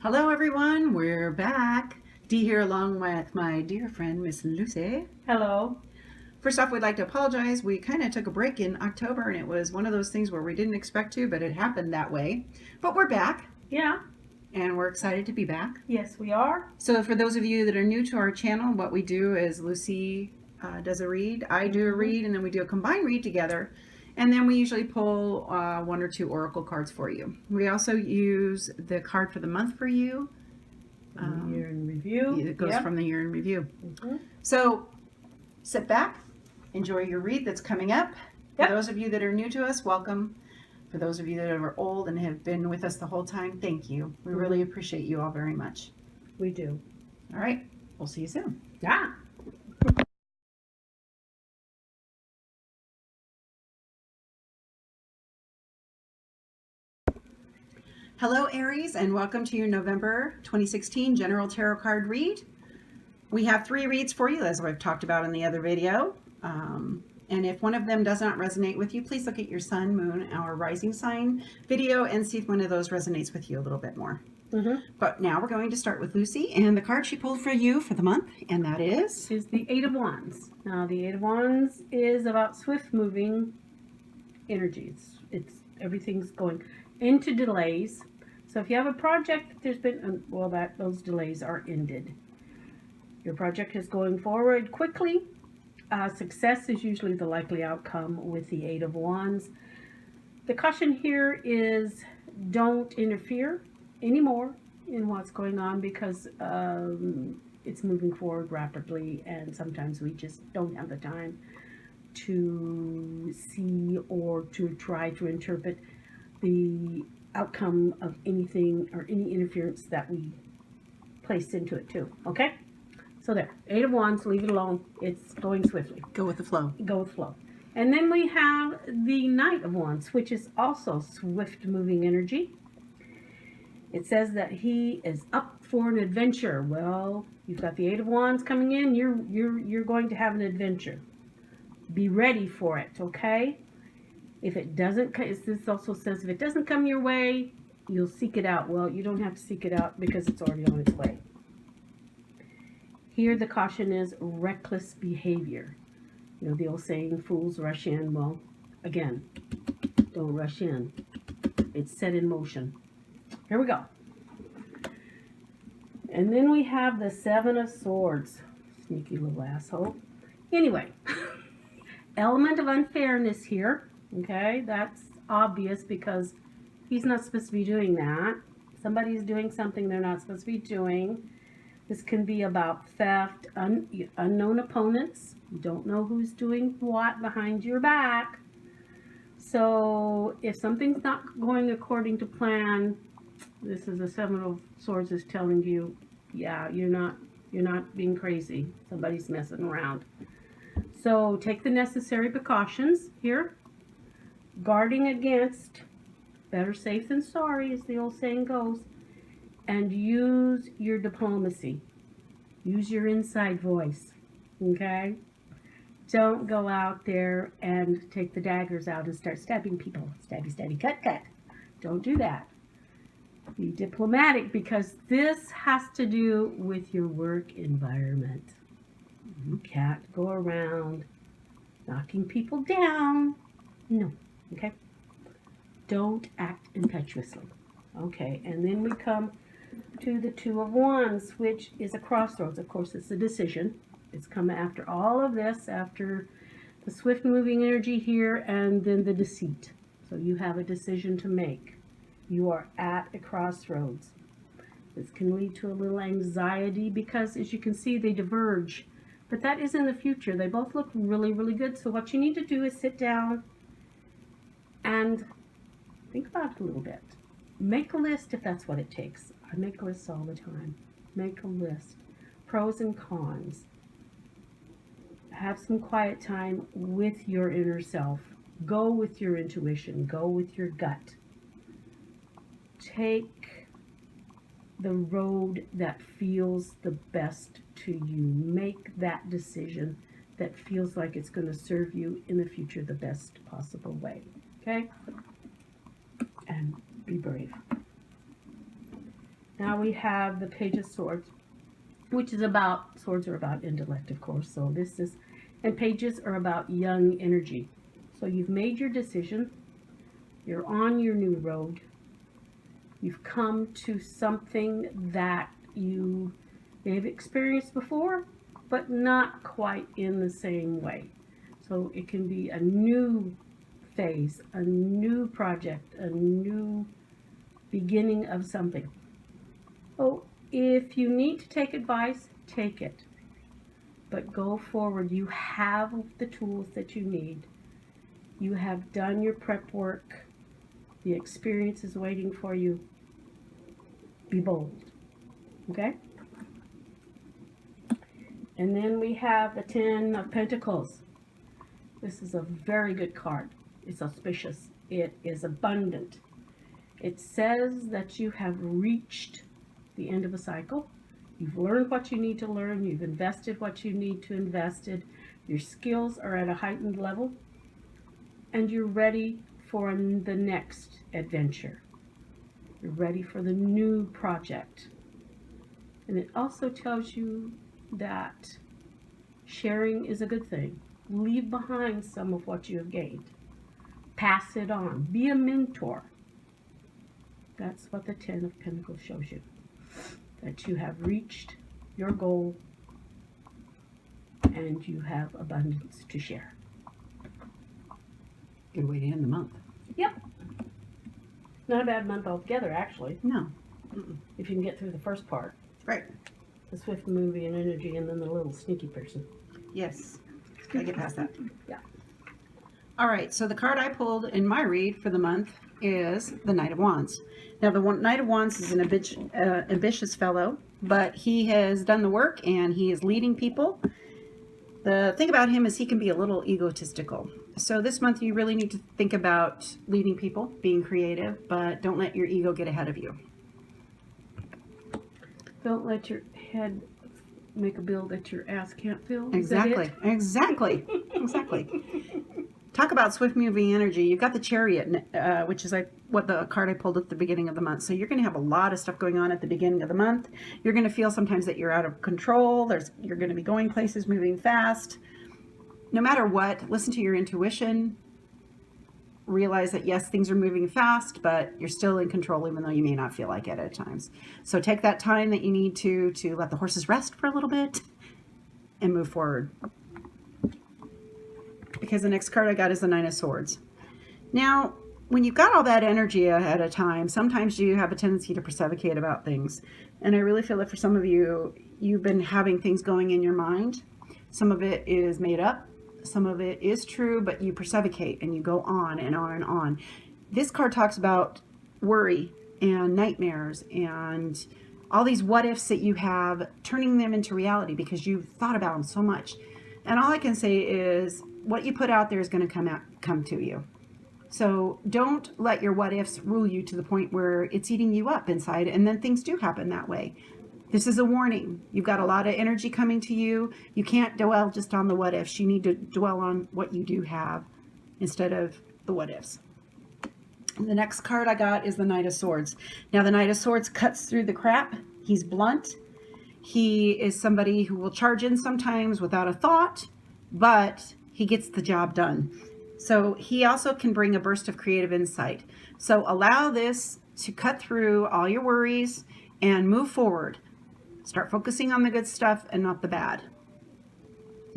Hello everyone, we're back. Dee here along with my dear friend Miss Lucy. Hello. First off, we'd like to apologize. We kind of took a break in October and it was one of those things where we didn't expect to, but it happened that way. But we're back Yeah. and we're excited to be back. Yes, we are. So for those of you that are new to our channel, what we do is Lucy does a read, I do a read, and then we do a combined read together. And then we usually pull one or two oracle cards for you. We also use the card for the month for you. Year in review. It goes from the year in review. Mm-hmm. So sit back, enjoy your read that's coming up. Yep. For those of you that are new to us, welcome. For those of you that are old and have been with us the whole time, thank you. We really appreciate you all very much. We do. All right, we'll see you soon. Yeah. Hello, Aries, and welcome to your November 2016 General Tarot Card Read. We have 3 reads for you, as I've talked about in the other video. And if one of them does not resonate with you, please look at your sun, moon, or rising sign video and see if one of those resonates with you a little bit more. But now we're going to start with Lucy and the card she pulled for you for the month, and that is the Eight of Wands. Now, the Eight of Wands is about swift moving energies. Everything's going into delays. So if you have a project, there's been, those delays are ended. Your project is going forward quickly. Success is usually the likely outcome with the Eight of Wands. The caution here is don't interfere anymore in what's going on because it's moving forward rapidly, and sometimes we just don't have the time to see or to try to interpret the outcome of anything or any interference that we placed into it too. Okay? So there, Eight of Wands, leave it alone. It's going swiftly. Go with the flow. Go with flow. And then we have the Knight of Wands, which is also swift moving energy. It says that he is up for an adventure. Well, you've got the Eight of Wands coming in. You're going to have an adventure. Be ready for it, okay? If it doesn't, this also says if it doesn't come your way, you'll seek it out. Well, you don't have to seek it out because it's already on its way. Here the caution is reckless behavior. You know, the old saying, fools rush in. Well, again, don't rush in. It's set in motion. Here we go. And then we have the Seven of Swords. Sneaky little asshole. Anyway, element of unfairness here. Okay, that's obvious because he's not supposed to be doing that. Somebody's doing something they're not supposed to be doing. This can be about theft, unknown opponents. You don't know who's doing what behind your back. So if something's not going according to plan, this is the Seven of Swords is telling you, yeah, you're not being crazy. Somebody's messing around. So take the necessary precautions here. Guarding against, better safe than sorry, as the old saying goes. And use your diplomacy. Use your inside voice, okay? Don't go out there and take the daggers out and start stabbing people. Stabby, stabby, cut, cut. Don't do that. Be diplomatic because this has to do with your work environment. You can't go around knocking people down. No, okay? Don't act impetuously. Okay, and then we come to the Two of Wands, which is a crossroads. Of course, it's a decision. It's come after all of this, after the swift moving energy here, and then the deceit. So you have a decision to make. You are at a crossroads. This can lead to a little anxiety because, as you can see, they diverge. But that is in the future. They both look really, really good. So what you need to do is sit down and think about it a little bit. Make a list if that's what it takes. I make lists all the time. Make a list. Pros and cons. Have some quiet time with your inner self. Go with your intuition. Go with your gut. Take the road that feels the best to you. Make that decision that feels like it's going to serve you in the future the best possible way. Okay? And be brave. Now we have the Page of Swords, which is about, swords are about intellect, of course. So this is, and pages are about young energy. So you've made your decision. You're on your new road. You've come to something that you may have experienced before, but not quite in the same way. So it can be a new phase, a new project, a new beginning of something. Oh, if you need to take advice, take it. But go forward. You have the tools that you need. You have done your prep work. The experience is waiting for you. Be bold. Okay? And then we have the Ten of Pentacles. This is a very good card. It's auspicious. It is abundant. It says that you have reached the end of a cycle. You've learned what you need to learn. You've invested what you need to invest in. Your skills are at a heightened level. And you're ready for the next adventure. You're ready for the new project. And it also tells you that sharing is a good thing. Leave behind some of what you have gained. Pass it on. Be a mentor. That's what the Ten of Pentacles shows you. That you have reached your goal and you have abundance to share. Good way to end the month. Yep. Not a bad month altogether, actually. No. If you can get through the first part. Right. The swift moving and energy, and then the little sneaky person. Yes. Gotta get past that. Yeah. All right. So the card I pulled in my read for the month is the Knight of Wands. Now, the Knight of Wands is an ambitious fellow, but he has done the work and he is leading people. The thing about him is he can be a little egotistical. So this month you really need to think about leading people, being creative, but don't let your ego get ahead of you. Don't let your head make a bill that your ass can't fill. Exactly. Exactly. Talk about swift moving energy. You've got the Chariot, which is like what the card I pulled at the beginning of the month. So you're going to have a lot of stuff going on at the beginning of the month. You're going to feel sometimes that you're out of control. You're going to be going places, moving fast. No matter what, listen to your intuition. Realize that yes, things are moving fast, but you're still in control, even though you may not feel like it at times. So take that time that you need to let the horses rest for a little bit and move forward. Because the next card I got is the Nine of Swords. Now, when you've got all that energy ahead of time, sometimes you have a tendency to persevere about things. And I really feel that for some of you, you've been having things going in your mind. Some of it is made up. Some of it is true, but you persevere and you go on and on and on. This card talks about worry and nightmares and all these what ifs that you have, turning them into reality because you've thought about them so much. And all I can say is what you put out there is going to come to you. So don't let your what ifs rule you to the point where it's eating you up inside, and then things do happen that way. This is a warning. You've got a lot of energy coming to you. You can't dwell just on the what ifs. You need to dwell on what you do have instead of the what ifs. And the next card I got is the Knight of Swords. Now the Knight of Swords cuts through the crap. He's blunt. He is somebody who will charge in sometimes without a thought, but he gets the job done. So he also can bring a burst of creative insight. So allow this to cut through all your worries and move forward. Start focusing on the good stuff and not the bad.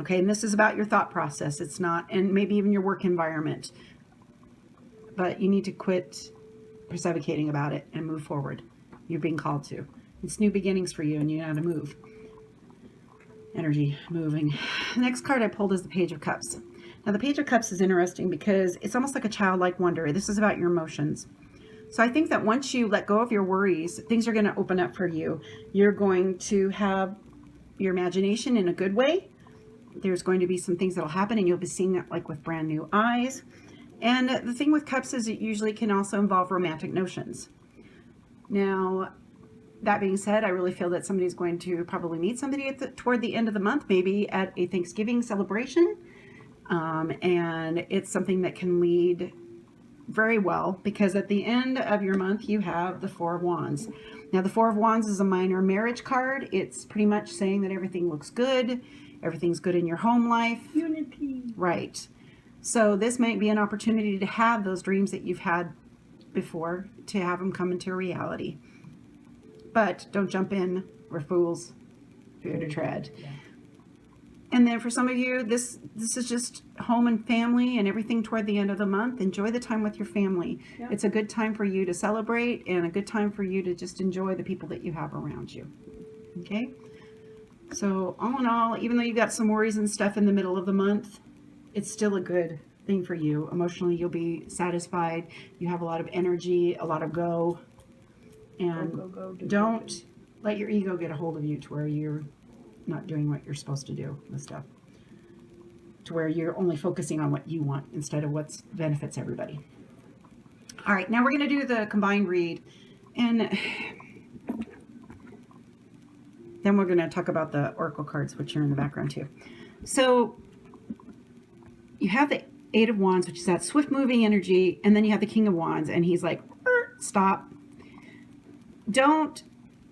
Okay, and this is about your thought process. It's not, and maybe even your work environment. But you need to quit perseverating about it and move forward. You're being called to. It's new beginnings for you and you know how to move. Energy moving. The next card I pulled is the Page of Cups. Now the Page of Cups is interesting because it's almost like a childlike wonder. This is about your emotions. So I think that once you let go of your worries, things are going to open up for you. You're going to have your imagination in a good way. There's going to be some things that will happen and you'll be seeing that like with brand new eyes. And the thing with cups is it usually can also involve romantic notions. Now, that being said, I really feel that somebody's going to probably meet somebody toward the end of the month, maybe at a Thanksgiving celebration. And it's something that can lead very well, because at the end of your month you have the Four of Wands. Now the Four of Wands is a minor marriage card. It's pretty much saying that everything looks good, everything's good in your home life. Unity. Right. So this might be an opportunity to have those dreams that you've had before, to have them come into reality. But don't jump in. We're fools. Fear to tread. Yeah. And then for some of you, this is just home and family and everything toward the end of the month. Enjoy the time with your family. Yeah. It's a good time for you to celebrate and a good time for you to just enjoy the people that you have around you. Okay? So all in all, even though you got some worries and stuff in the middle of the month, it's still a good thing for you. Emotionally, you'll be satisfied. You have a lot of energy, a lot of go. And don't let your ego get a hold of you to where you're not doing what you're supposed to do with stuff, to where you're only focusing on what you want instead of what benefits everybody. All right, now we're going to do the combined read, and then we're going to talk about the oracle cards, which are in the background too. So you have the Eight of Wands, which is that swift moving energy, and then you have the King of Wands, and he's like, stop.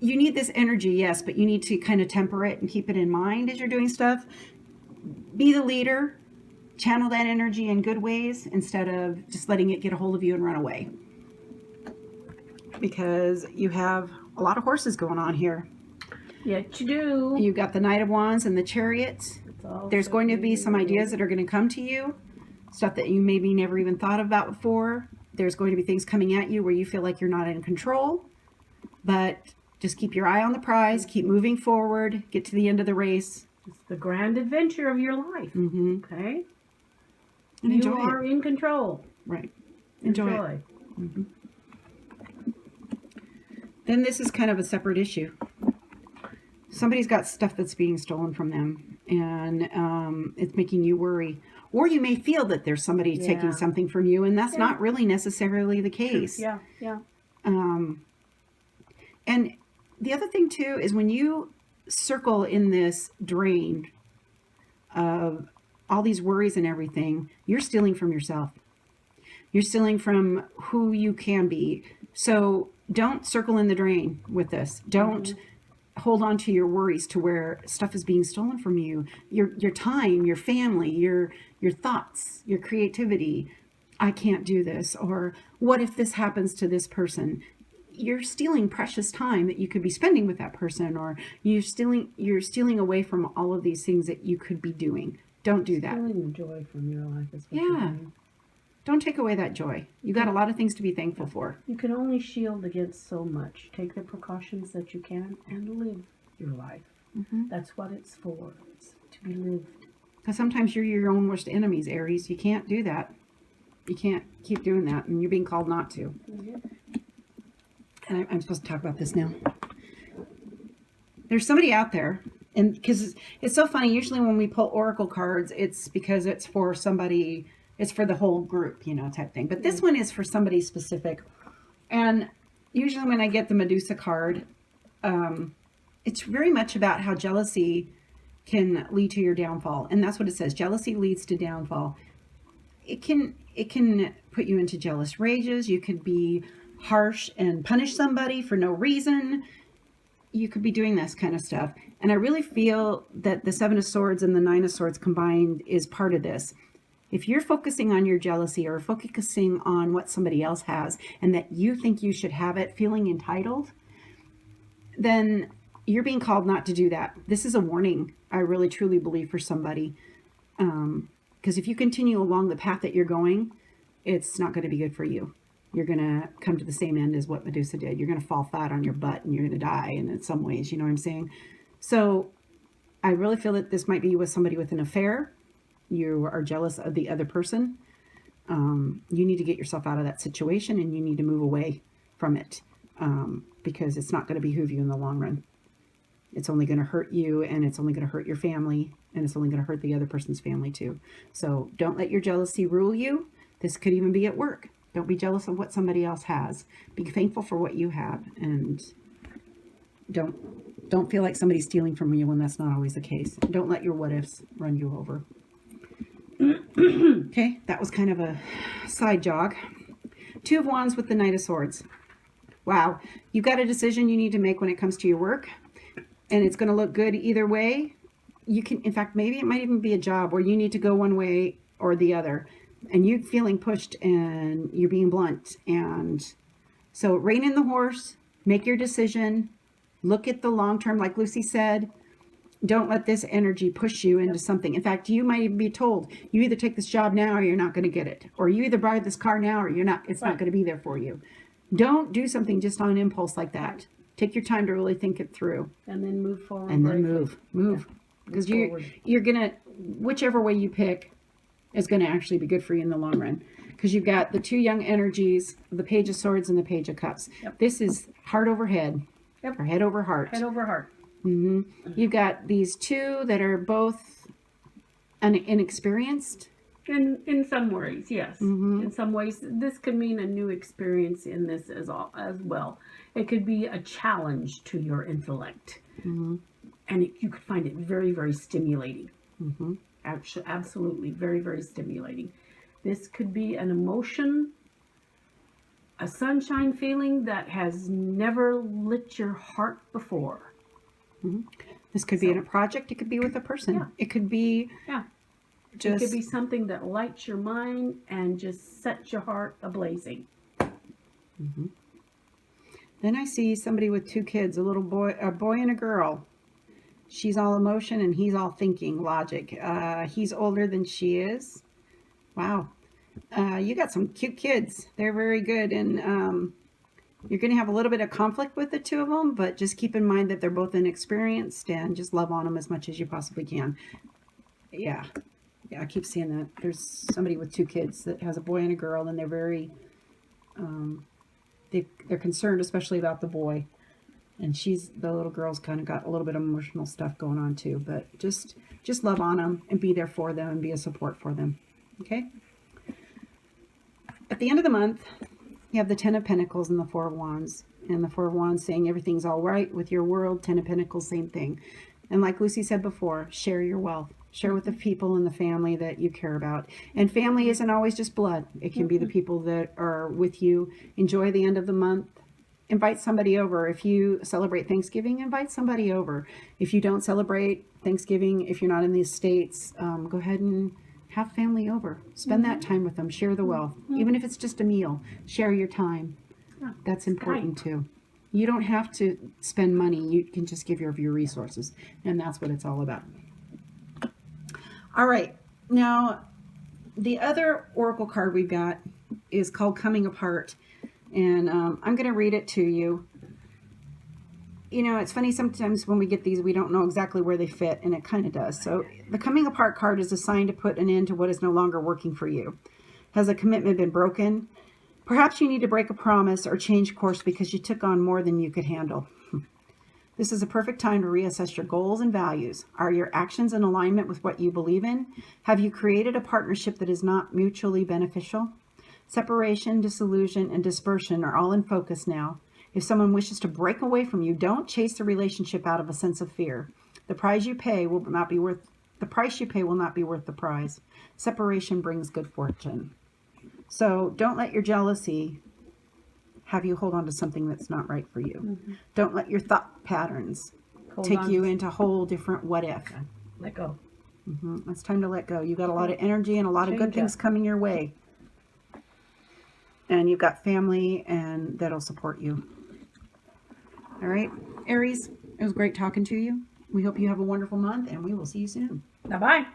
You need this energy, yes, but you need to kind of temper it and keep it in mind as you're doing stuff. Be the leader, channel that energy in good ways instead of just letting it get a hold of you and run away. Because you have a lot of horses going on here. Yeah, you do. You've got the Knight of Wands and the Chariot. There's going to be some ideas that are going to come to you, stuff that you maybe never even thought about before. There's going to be things coming at you where you feel like you're not in control, but just keep your eye on the prize, keep moving forward, get to the end of the race. It's the grand adventure of your life. Mm-hmm. Okay? And you enjoy are it. in control. Right. Enjoy it. Mm-hmm. Then this is kind of a separate issue. Somebody's got stuff that's being stolen from them, and it's making you worry. Or you may feel that there's somebody taking something from you, and that's not really necessarily the case. Yeah, yeah. And the other thing too is when you circle in this drain of all these worries and everything, you're stealing from yourself. You're stealing from who you can be. So don't circle in the drain with this. Don't hold on to your worries to where stuff is being stolen from you. Your time, your family, your thoughts, your creativity. I can't do this. Or what if this happens to this person? You're stealing precious time that you could be spending with that person, or you're stealing away from all of these things that you could be doing. Don't do that. Stealing the joy from your life is what you're doing. Don't take away that joy. You got a lot of things to be thankful for. You can only shield against so much. Take the precautions that you can and live your life. That's what it's for. It's to be lived. Because sometimes you're your own worst enemies, Aries. You can't do that. You can't keep doing that, and you're being called not to. And I'm supposed to talk about this now. There's somebody out there, and because it's so funny, usually when we pull oracle cards, it's because it's for somebody, it's for the whole group, you know, type thing. But this one is for somebody specific. And usually when I get the Medusa card, it's very much about how jealousy can lead to your downfall. And that's what it says. Jealousy leads to downfall. It can put you into jealous rages. You could be harsh and punish somebody for no reason. You could be doing this kind of stuff. And I really feel that the Seven of Swords and the Nine of Swords combined is part of this. If you're focusing on your jealousy or focusing on what somebody else has and that you think you should have it, feeling entitled, then you're being called not to do that. This is a warning, I really truly believe, for somebody. Because if you continue along the path that you're going, it's not going to be good for you. You're going to come to the same end as what Medusa did. You're going to fall flat on your butt and you're going to die. And in some ways, you know what I'm saying? So I really feel that this might be with somebody with an affair. You are jealous of the other person. You need to get yourself out of that situation and you need to move away from it because it's not going to behoove you in the long run. It's only going to hurt you and it's only going to hurt your family and it's only going to hurt the other person's family too. So don't let your jealousy rule you. This could even be at work. Don't be jealous of what somebody else has. Be thankful for what you have, and don't feel like somebody's stealing from you when that's not always the case. Don't let your what ifs run you over. Okay, that was kind of a side jog. Two of Wands with the Knight of Swords. Wow. You've got a decision you need to make when it comes to your work. And it's going to look good either way. You can, in fact, maybe it might even be a job where you need to go one way or the other. And you're feeling pushed and you're being blunt. And so rein in the horse. Make your decision. Look at the long term, like Lucy said. Don't let this energy push you into something. In fact, you might even be told, you either take this job now or you're not going to get it. Or you either buy this car now or you're not. It's not going to be there for you. Don't do something just on impulse like that. Take your time to really think it through. And then move forward. And then move. Yeah. Because you're going to, whichever way you pick is going to actually be good for you in the long run. Because you've got the two young energies, the Page of Swords and the Page of Cups. Yep. This is heart over head. Yep. Or head over heart. Head over heart. You've got these two that are both inexperienced. In some ways, yes. In some ways, this could mean a new experience in this as well. It could be a challenge to your intellect. And you could find it very, very stimulating. Absolutely, very, very stimulating. This could be an emotion, a sunshine feeling that has never lit your heart before. This could be in a project. It could be with a person. Yeah. It could be It could be something that lights your mind and just sets your heart ablazing. Then I see somebody with two kids, a boy and a girl. She's all emotion and he's all thinking, logic. He's older than she is. Wow. You got some cute kids. They're very good. And you're going to have a little bit of conflict with the two of them, but just keep in mind that they're both inexperienced and just love on them as much as you possibly can. Yeah, I keep seeing that. There's somebody with two kids that has a boy and a girl, and they're very, they're concerned, especially about the boy. And the little girl's kind of got a little bit of emotional stuff going on too, but just love on them and be there for them and be a support for them. Okay. At the end of the month, you have the Ten of Pentacles and the Four of Wands. And the Four of Wands saying everything's all right with your world. Ten of Pentacles, same thing. And like Lucy said before, share your wealth. Share with the people in the family that you care about. And family isn't always just blood. It can be the people that are with you. Enjoy the end of the month. Invite somebody over. If you celebrate Thanksgiving, invite somebody over. If you don't celebrate Thanksgiving, if you're not in the States, go ahead and have family over. Spend that time with them. Share the wealth. Even if it's just a meal, share your time. That's important too. You don't have to spend money. You can just give your resources. And that's what it's all about. All right. Now, the other oracle card we've got is called Coming Apart. And I'm going to read it to you. You know, it's funny, sometimes when we get these, we don't know exactly where they fit, and it kind of does. So the Coming Apart card is a sign to put an end to what is no longer working for you. Has a commitment been broken? Perhaps you need to break a promise or change course because you took on more than you could handle. This is a perfect time to reassess your goals and values. Are your actions in alignment with what you believe in? Have you created a partnership that is not mutually beneficial? Separation, disillusion, and dispersion are all in focus now. If someone wishes to break away from you, don't chase the relationship out of a sense of fear. The price you pay will not be worth the prize. Separation brings good fortune. So don't let your jealousy have you hold on to something that's not right for you. Don't let your thought patterns take you into a whole different what if. Let go. It's time to let go. You got a lot of energy and a lot of good things coming your way. And you've got family and that'll support you. All right, Aries, it was great talking to you. We hope you have a wonderful month and we will see you soon. Bye-bye.